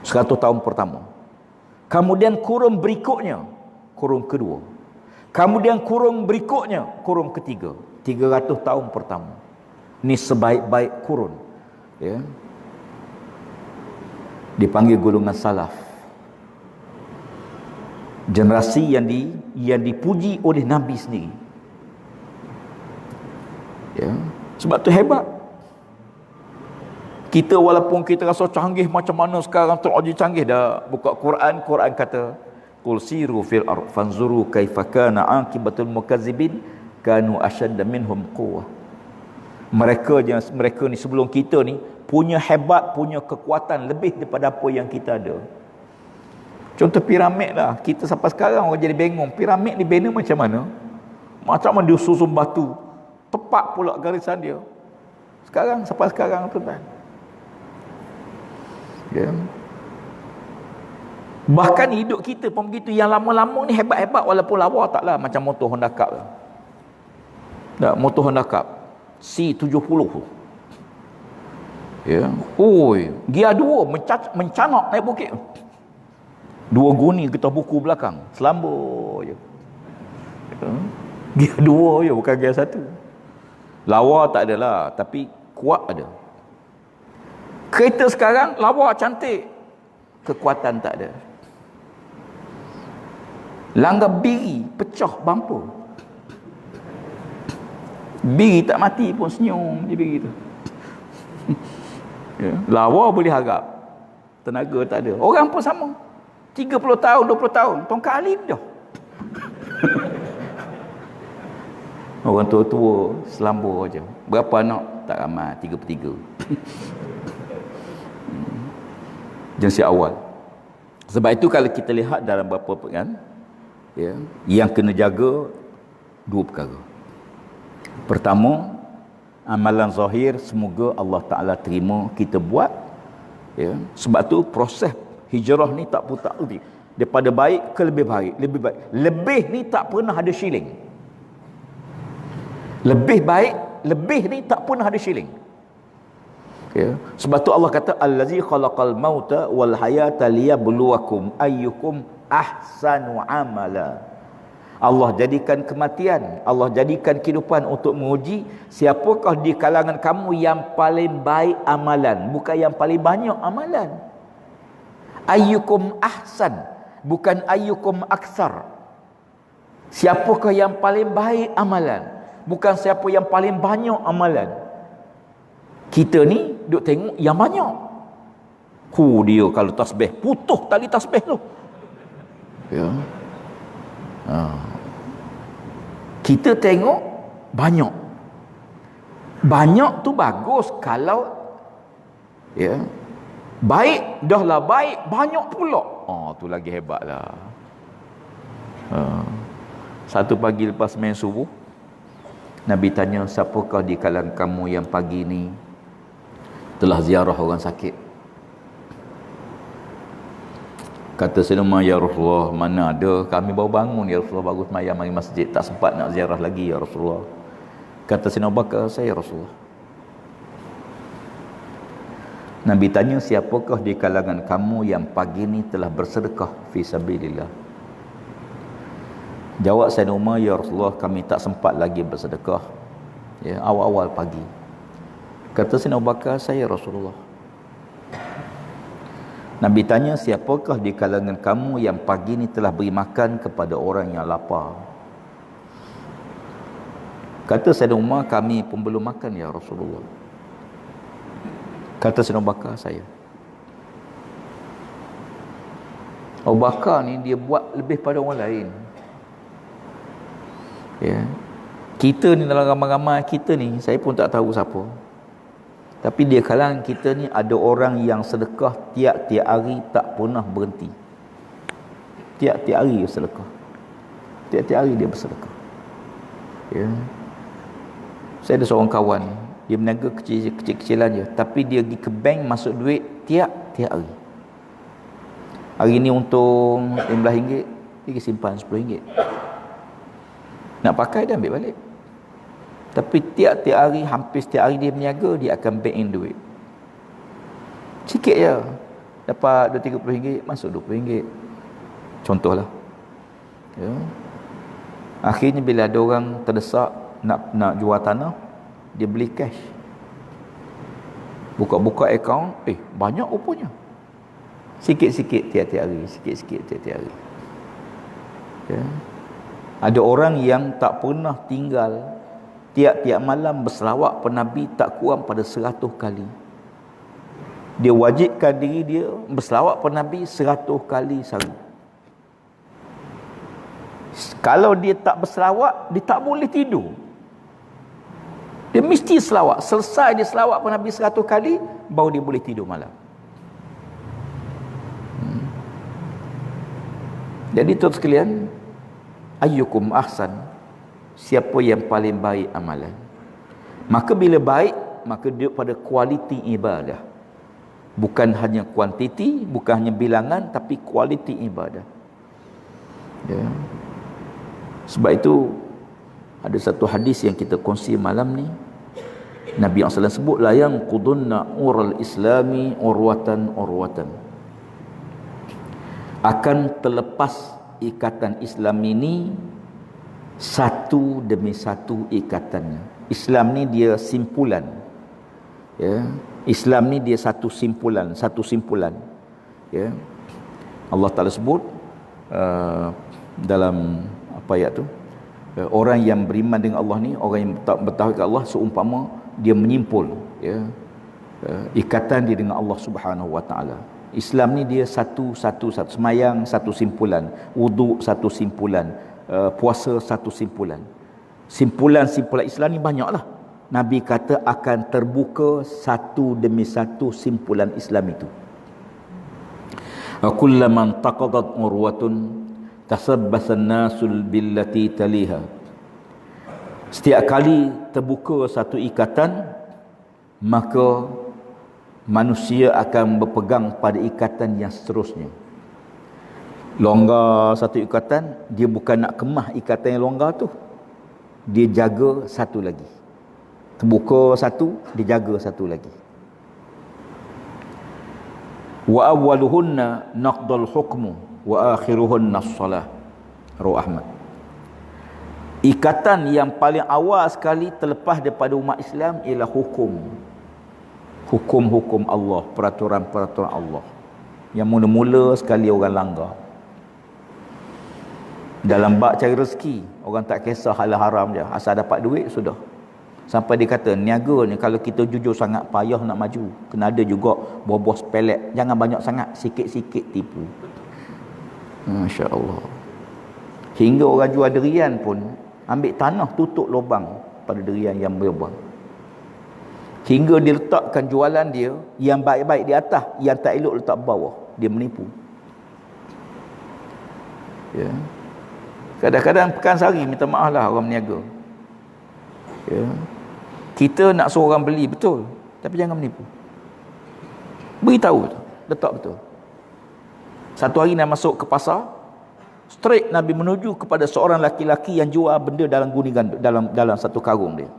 100 tahun pertama. Kemudian kurun berikutnya, kurun kedua. Kemudian kurun berikutnya, kurun ketiga. 300 tahun pertama. Ini sebaik-baik kurun. Ya. Dipanggil golongan salaf. Generasi yang dipuji oleh Nabi sendiri. Ya. Sebab tu hebat. Kita walaupun kita rasa canggih macam mana sekarang, terlalu canggih dah. Buka Quran kata, qul siru fil ard fanzuru kaifa kana aqibatul mukazzibin kanu ashadda minhum quwwah. Mereka ni sebelum kita ni punya hebat, punya kekuatan lebih daripada apa yang kita ada. Contoh piramid lah. Kita sampai sekarang orang jadi bingung. Piramid ni bina macam mana? Macam mana dia susun batu. Tepat pula garisan dia. Sampai sekarang tuan-tuan. Ya. Bahkan hidup kita pun begitu. Yang lama-lama ni hebat-hebat walaupun lawa taklah. Macam motor Honda Cup lah. Tak, motor Honda Cup C70 tu. Ya. Oi, gear 2 mencanak naik bukit. 2 guni getah buku belakang. Selambur je. Ya. Gear 2 je, bukan gear 1. Lawa tak adalah, tapi kuat ada. Kereta sekarang lawa cantik, kekuatan tak ada. Langgar biri pecah bumper. Biri tak mati pun senyum je biri tu. Ya. Lawa boleh harap, tenaga tak ada. Orang pun sama, 30 tahun 20 tahun tongkat alim dah. Orang tua-tua selambur je. Berapa anak? Tak ramai, 3/3. Jenis awal. Sebab itu kalau kita lihat dalam beberapa kan, ya, yang kena jaga 2 perkara. Pertama, amalan zahir semoga Allah Ta'ala terima kita buat. Ya. Sebab tu proses hijrah ni tak putar lebih. Daripada baik ke lebih baik. Lebih baik. Lebih ni tak pernah ada shilling. Lebih baik, lebih ni tak pernah ada shilling. Ya. Sebab tu Allah kata allazi khalaqal mauta wal hayata liyabluwakum ayyukum ahsanu amala. Allah jadikan kematian, Allah jadikan kehidupan untuk menguji siapakah di kalangan kamu yang paling baik amalan, bukan yang paling banyak amalan. Ayyukum ahsan, bukan ayyukum aksar. Siapakah yang paling baik amalan, bukan siapa yang paling banyak amalan. Kita ni duk tengok yang banyak. Dia kalau tasbih putus tali tasbih tu. Ya. Kita tengok banyak. Banyak tu bagus kalau ya. Baik dah lah baik, banyak pula. Tu lagi hebatlah. Satu pagi lepas main subuh, Nabi tanya, siapakah di kalangan kamu yang pagi ni telah ziarah orang sakit? Kata Sayyidina Umar, ya Rasulullah, mana ada, kami baru bangun ya Rasulullah, baru semayang mari masjid, tak sempat nak ziarah lagi ya Rasulullah. Kata Sayyidina Abu Bakar, saya Rasulullah. Nabi tanya, siapakah di kalangan kamu yang pagi ni telah bersedekah fi sabilillah? Jawab Sayyidina Umar, ya Rasulullah, kami tak sempat lagi bersedekah, ya, awal-awal pagi. Kata Sayyidina Abu Bakar, saya Rasulullah. Nabi tanya, siapakah di kalangan kamu yang pagi ni telah beri makan kepada orang yang lapar? Kata Sayyidina Umar, kami pun belum makan ya Rasulullah. Kata Sayyidina Abu Bakar, saya. Abu Bakar ni dia buat lebih pada orang lain. Ya. Kita ni dalam ramai-ramai kita ni, saya pun tak tahu siapa. Tapi dia kalangan kita ni ada orang yang sedekah tiap-tiap hari tak pernah berhenti. Tiap-tiap hari dia sedekah. Tiap-tiap hari dia bersedekah. Ya. Saya ada seorang kawan, dia berniaga kecil-kecilan je, tapi dia pergi ke bank masuk duit tiap-tiap hari. Hari ni untung RM15, dia pergi simpan RM10. Nak pakai dia ambil balik. Tapi tiap-tiap hari, hampir setiap hari dia berniaga, dia akan bank in duit. Sikit je. Dapat RM30, masuk RM20. Contohlah. Ya. Akhirnya bila ada orang terdesak nak jual tanah, dia beli cash. Buka-buka akaun, banyak rupanya. Sikit-sikit tiap-tiap hari, sikit-sikit tiap-tiap hari. Ya. Ada orang yang tak pernah tinggal tiap-tiap malam berselawat pada Nabi tak kurang pada 100 kali. Dia wajibkan diri dia berselawat pada Nabi 100 kali sehari. Kalau dia tak berselawat, dia tak boleh tidur. Dia mesti selawat. Selesai dia selawat pada Nabi 100 kali, baru dia boleh tidur malam. Jadi tuan sekalian, ayyukum ahsan, siapa yang paling baik amalan. Maka bila baik, maka dia pada kualiti ibadah. Bukan hanya kuantiti, bukan hanya bilangan, tapi kualiti ibadah. Ya. Sebab itu ada satu hadis yang kita kongsi malam ni. Nabi SAW sebut, la yanqudunna ural islami urwatan. Akan terlepas ikatan Islam ini satu demi satu ikatannya. Islam ni dia simpulan. Ya. Islam ni dia satu simpulan. Ya. Allah Ta'ala sebut dalam apa ayat tu? Orang yang beriman dengan Allah ni, orang yang bertauhid kepada Allah, seumpama dia menyimpul, ya, ikatan dia dengan Allah Subhanahu Wa Taala. Islam ni dia satu. Semayang satu simpulan, wuduk satu simpulan, puasa satu simpulan. Simpulan Islam ni banyaklah. Nabi kata akan terbuka satu demi satu simpulan Islam itu. Kullaman taqadat urwatun tasabbasan nasul billati taliha. Setiap kali terbuka satu ikatan, maka manusia akan berpegang pada ikatan yang seterusnya. Longgar satu ikatan, dia bukan nak kemah ikatan yang longgar tu, dia jaga satu lagi. Terbuka satu, dia jaga satu lagi. Wa awwaluhunna naqdul hukmu wa akhiruhunna as-salah. Rawi Ahmad. Ikatan yang paling awal sekali terlepas daripada umat Islam ialah hukum-hukum Allah, peraturan-peraturan Allah. Yang mula-mula sekali orang langgar. Dalam bab cari rezeki, orang tak kisah halal haram je, asal dapat duit sudah. Sampai dia kata, niaga ni kalau kita jujur sangat payah nak maju. Kena ada juga bobos pelet. Jangan banyak sangat, sikit-sikit tipu. Masya Allah. Hingga orang jual durian pun ambil tanah tutup lubang pada durian yang berlubang. Hingga dia letakkan jualan dia yang baik-baik di atas, yang tak elok letak bawah. Dia menipu. Ya. Kadang-kadang pekan sehari minta maaf lah orang meniaga. Ya. Kita nak suruh orang beli betul, tapi jangan menipu. Beritahu tu, letak betul. Satu hari nak masuk ke pasar, straight Nabi menuju kepada seorang laki-laki yang jual benda dalam guni gandum, dalam satu karung dia.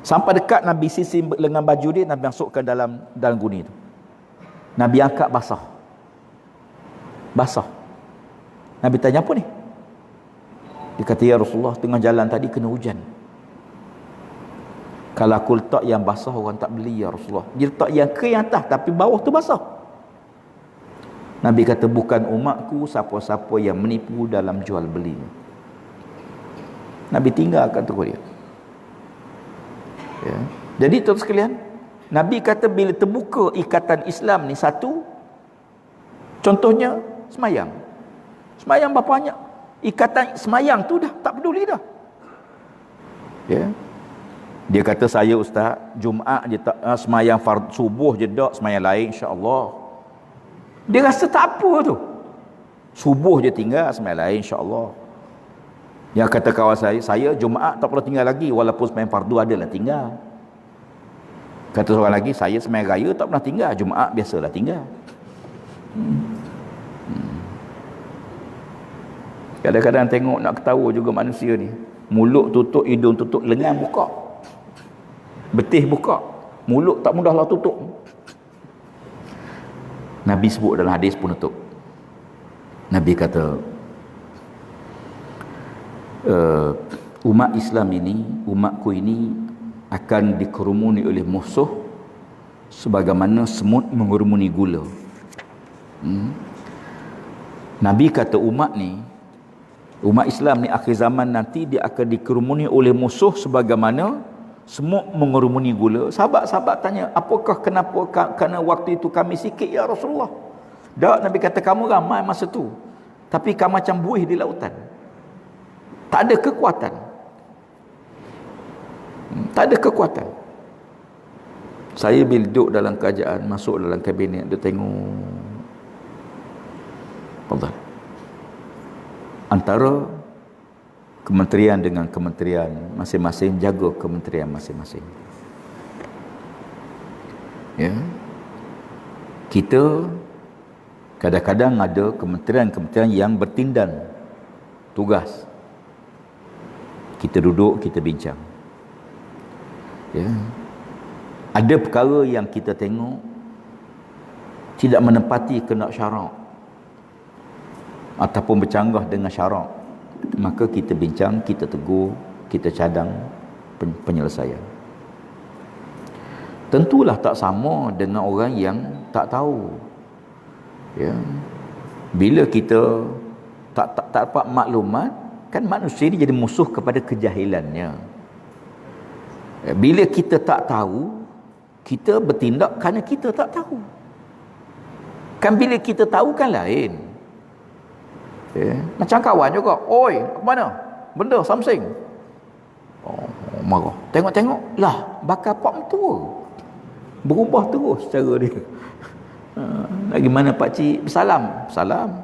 Sampai dekat Nabi sisi lengan baju dia, Nabi masukkan dalam guni tu. Nabi angkat basah. Nabi tanya, apa ni? Dia kata, ya Rasulullah, tengah jalan tadi kena hujan. Kalau aku letak yang basah, orang tak beli ya Rasulullah. Dia letak yang kering atas, tapi bawah tu basah. Nabi kata, bukan umatku siapa-siapa yang menipu dalam jual beli. Nabi tinggalkan terus dia. Ya. Jadi tuan sekalian, Nabi kata bila terbuka ikatan Islam ni satu, contohnya semayang. Semayang berapa banyak? Ikatan semayang tu dah tak peduli dah. Ya. Dia kata, saya ustaz, Jumaat je tak semayang subuh je tak, semayang lain insya-Allah. Dia rasa tak apa tu. Subuh je tinggal, semayang lain insya-Allah. Yang kata kawan saya Jumaat tak perlu tinggal lagi, walaupun semayang fardu adalah tinggal. Kata seorang lagi, saya semayang raya tak pernah tinggal, Jumaat biasalah tinggal. Kadang-kadang tengok nak ketawa juga manusia ni. Mulut tutup, hidung tutup, lengan buka. Betih buka. Mulut tak mudahlah tutup. Nabi sebut dalam hadis penutup. Nabi kata, umat Islam ini, umatku ini akan dikerumuni oleh musuh sebagaimana semut mengerumuni gula. Nabi kata umat Islam ni akhir zaman nanti dia akan dikerumuni oleh musuh sebagaimana semut mengerumuni gula. Sahabat-sahabat tanya, apakah kenapa? Kerana waktu itu kami sikit ya Rasulullah. Tak, Nabi kata kamu ramai masa tu, tapi kamu macam buih di lautan. Tak ada kekuatan. Tak ada kekuatan. Saya bila duduk dalam kerajaan, masuk dalam kabinet, dia tengok Allah, antara kementerian dengan kementerian masing-masing jaga kementerian masing-masing. Ya. Kita kadang-kadang ada kementerian-kementerian yang bertindan tugas. Kita duduk, kita bincang. Ya. Ada perkara yang kita tengok tidak menepati kehendak syarak ataupun bercanggah dengan syarak, maka kita bincang, kita tegur, kita cadang penyelesaian. Tentulah tak sama dengan orang yang tak tahu. Ya. Bila kita tak dapat maklumat, kan manusia ni jadi musuh kepada kejahilannya. Ya. Bila kita tak tahu, kita bertindak kerana kita tak tahu. Kan bila kita tahu kan lain. Ya. Macam kawan juga, oi, ke mana? Benda something. Oh, marah. Tengok-tengok, lah, bakal pak mentua. Berubah terus cara dia. Lagi mana pakcik bersalam? Salam.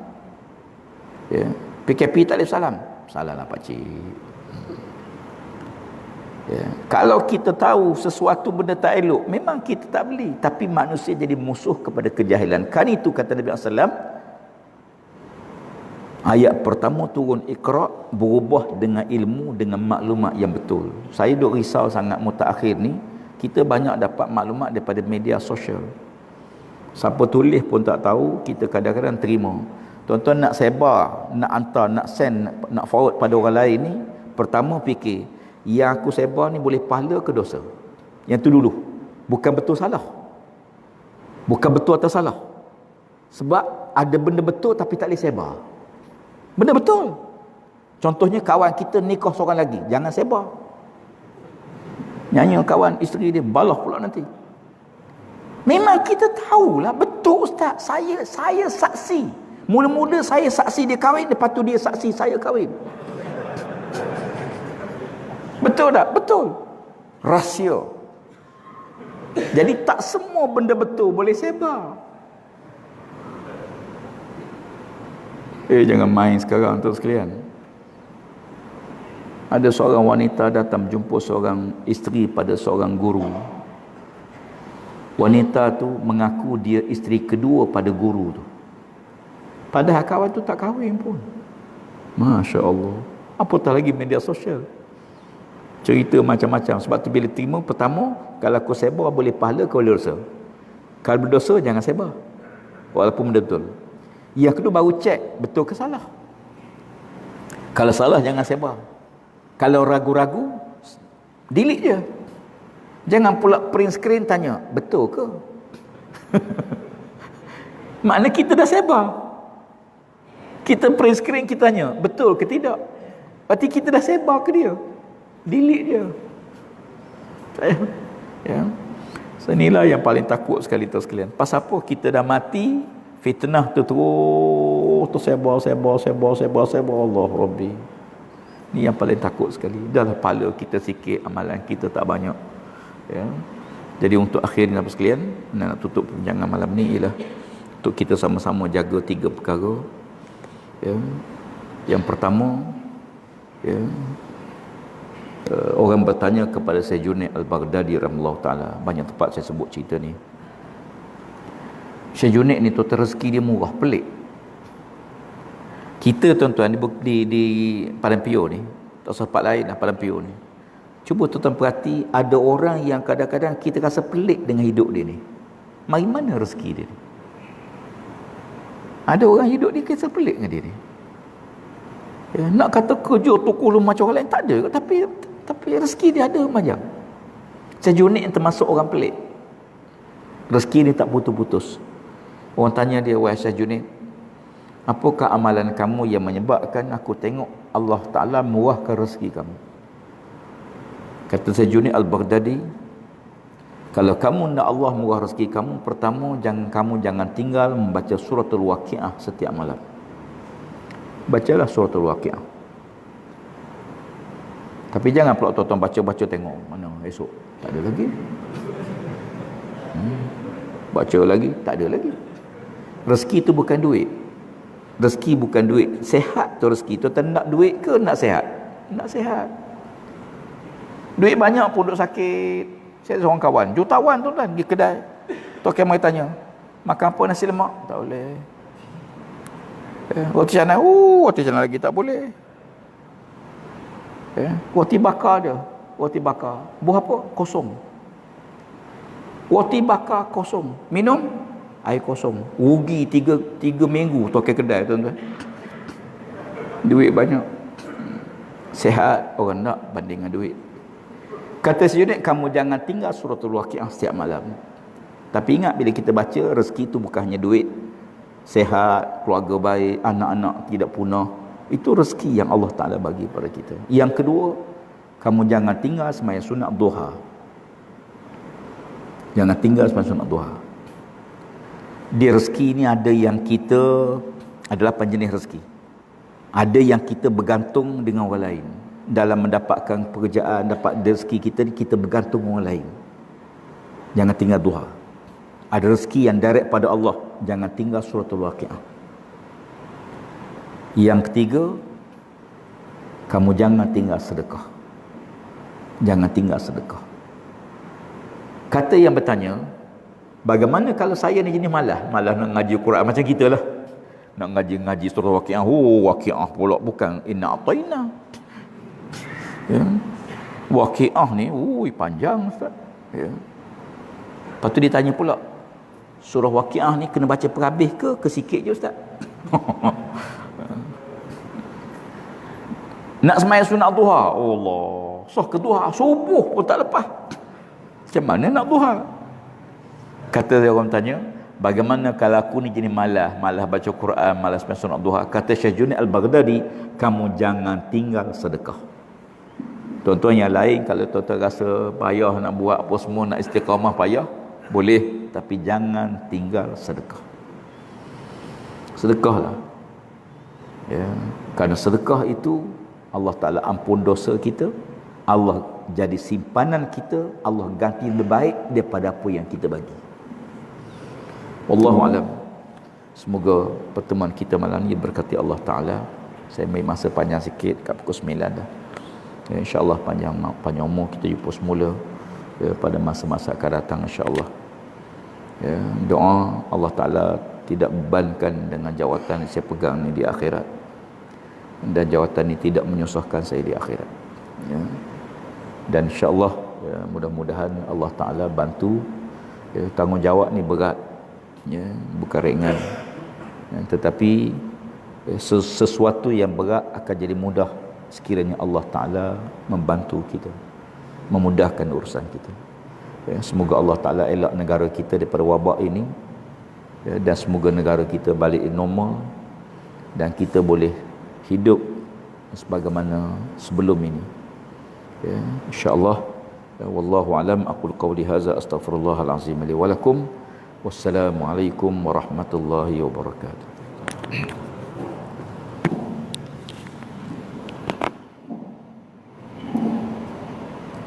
Ya. PKP tak boleh salam. Salamlah pakcik. Ya. Kalau kita tahu sesuatu benda tak elok, memang kita tak beli. Tapi manusia jadi musuh kepada kejahilan. Kan itu kata Nabi SAW, ayat pertama turun Iqra, berubah dengan ilmu, dengan maklumat yang betul. Saya duk risau sangat mutakhir ni, kita banyak dapat maklumat daripada media sosial. Siapa tulis pun tak tahu, kita kadang-kadang terima. Tuan-tuan nak sebar, nak hantar, nak send, nak forward pada orang lain ni, pertama fikir, yang aku sebar ni boleh pahala ke dosa? Yang tu dulu. Bukan betul salah. Bukan betul atau salah. Sebab ada benda betul tapi tak boleh sebar. Benda betul. Contohnya kawan kita nikah seorang lagi, jangan sebar. Nyanyi kawan isteri dia, balah pula nanti. Memang kita tahulah, betul ustaz, saya saksi. Mula-mula saya saksi dia kahwin, lepas tu dia saksi saya kahwin. Betul tak? Betul. Rahsia. Jadi tak semua benda betul boleh sebar. Jangan main sekarang tu sekalian. Ada seorang wanita datang jumpa seorang isteri pada seorang guru. Wanita tu mengaku dia isteri kedua pada guru tu. Padahal kawan tu tak kahwin pun. Masya Allah. Apatah lagi media sosial. Cerita macam-macam. Sebab tu bila terima, pertama, kalau kau sebar boleh pahala, kau boleh dosa. Kalau berdosa, jangan sebar. Walaupun benda betul. Yang kedua baru cek, betul ke salah. Kalau salah, jangan sebar. Kalau ragu-ragu, delete je. Jangan pula print screen tanya, betul ke? Maknanya kita dah sebar. Kita print screen, kita tanya, betul ke tidak? Berarti kita dah sebar ke dia? Delete dia. Ya. So, inilah yang paling takut sekali tu sekalian. Pasal apa? Kita dah mati, fitnah tu terus tersebar. Allah Rabbi. Ini yang paling takut sekali. Dahlah pahala kita sikit, amalan kita tak banyak. Ya. Jadi untuk akhirin apa sekalian, nak tutup perbincangan malam ni ialah untuk kita sama-sama jaga 3 perkara. Ya. Yang pertama, ya, orang bertanya kepada Syekh Junaid Al-Baghdadi rahimahullah taala, banyak tempat saya sebut cerita ni. Syekh Junaid ni total rezeki dia murah, pelik. Kita tuan-tuan di Padang Pio ni, tak usah tempat lain lah, Padang Pio ni, cuba tuan-tuan perhati, ada orang yang kadang-kadang kita rasa pelik dengan hidup dia ni. Mari mana rezeki dia ni? Ada orang hidup ni kita pelik dengan dia ni. Ya, nak kata kerja tokol macam orang lain tak ada, tapi rezeki dia ada macam. Syekh Junaid yang termasuk orang pelik. Rezeki ni tak putus-putus. Orang tanya dia, wahai Syekh Junaid, apakah amalan kamu yang menyebabkan aku tengok Allah Ta'ala murahkan rezeki kamu? Kata Syekh Junaid Al-Baghdadi, kalau kamu nak Allah murah rezeki kamu, pertama kamu jangan tinggal membaca suratul Waqiah setiap malam. Bacalah suratul Waqiah. Tapi jangan pula tuan-tuan baca-baca tengok mana esok tak ada lagi. Baca lagi tak ada lagi. Rezeki tu bukan duit. Rezeki bukan duit. Sehat tu rezeki. Tuan nak duit ke nak sehat? Nak sehat. Duit banyak pun duk sakit. Saya ada seorang kawan, jutawan tuan pergi kedai. Tuan mai tanya, makan apa nasi lemak? Tak boleh. Roti canai, roti canai lagi tak boleh. Roti bakar dia, roti bakar. Buah apa? Kosong. Roti bakar kosong. Minum air kosong. Rugi 3 minggu tuan kedai tuan-tuan. Duit banyak. Sehat orang nak banding dengan duit. Kata sejunik, kamu jangan tinggal suratul Waqiah setiap malam. Tapi ingat, bila kita baca, rezeki itu bukan hanya duit. Sehat, keluarga baik, anak-anak tidak punah. Itu rezeki yang Allah Ta'ala bagi pada kita. Yang kedua, kamu jangan tinggal sembahyang sunat duha. Jangan tinggal sembahyang sunat duha. Di rezeki ini ada yang kita, ada 8 jenis rezeki. Ada yang kita bergantung dengan orang lain. Dalam mendapatkan pekerjaan, dapat rezeki kita ni, kita bergantung orang lain. Jangan tinggal duha. Ada rezeki yang direct pada Allah, jangan tinggal suratul Waqiah. Yang ketiga, kamu jangan tinggal sedekah. Jangan tinggal sedekah. Kata yang bertanya, bagaimana kalau saya ni jenis malas nak ngaji Quran macam kita lah. Nak ngaji surah Waqiah. Waqiah pula bukan inna ataina. Ya. Waqiah ni panjang ustaz. Ya. Lepas tu dia tanya pula, surah Waqiah ni kena baca perhabis ke sikit je ustaz? Nak sembahyang sunat duha, Allah, ke duha subuh pun tak lepas. Macam mana nak duha? Kata dia orang tanya, bagaimana kalau aku ni jenis malas baca Quran, malas sembahyang sunat duha? Kata Syekh Junaid Al-Baghdadi, kamu jangan tinggal sedekah. Tuan-tuan yang lain, kalau tuan-tuan rasa payah nak buat apa semua, nak istiqamah payah, boleh, tapi jangan tinggal sedekah. Sedekahlah. Ya, kerana sedekah itu Allah Ta'ala ampun dosa kita, Allah jadi simpanan kita, Allah ganti lebih baik daripada apa yang kita bagi. Wallahu alam. Semoga pertemuan kita malam ni berkati Allah Ta'ala. Saya ambil masa panjang sikit, kat pukul 9 dah. Ya, InsyaAllah panjang umur kita jumpa semula ya, pada masa-masa akan datang insyaAllah. Ya, doa Allah Ta'ala tidak bebankan dengan jawatan yang saya pegang ni di akhirat, dan jawatan ini tidak menyusahkan saya di akhirat ya. Dan insyaAllah ya, mudah-mudahan Allah Ta'ala bantu ya, tanggungjawab ni berat ya, bukan ringan ya, tetapi sesuatu yang berat akan jadi mudah sekiranya Allah Ta'ala membantu kita, memudahkan urusan kita ya. Semoga Allah Ta'ala elak negara kita daripada wabak ini ya, dan semoga negara kita balik normal dan kita boleh hidup sebagaimana sebelum ini ya, insyaallah ya, wallahu alam. Aqul qawli hadza astaghfirullahal azim li wa lakum. Wassalamu alaikum warahmatullahi wabarakatuh.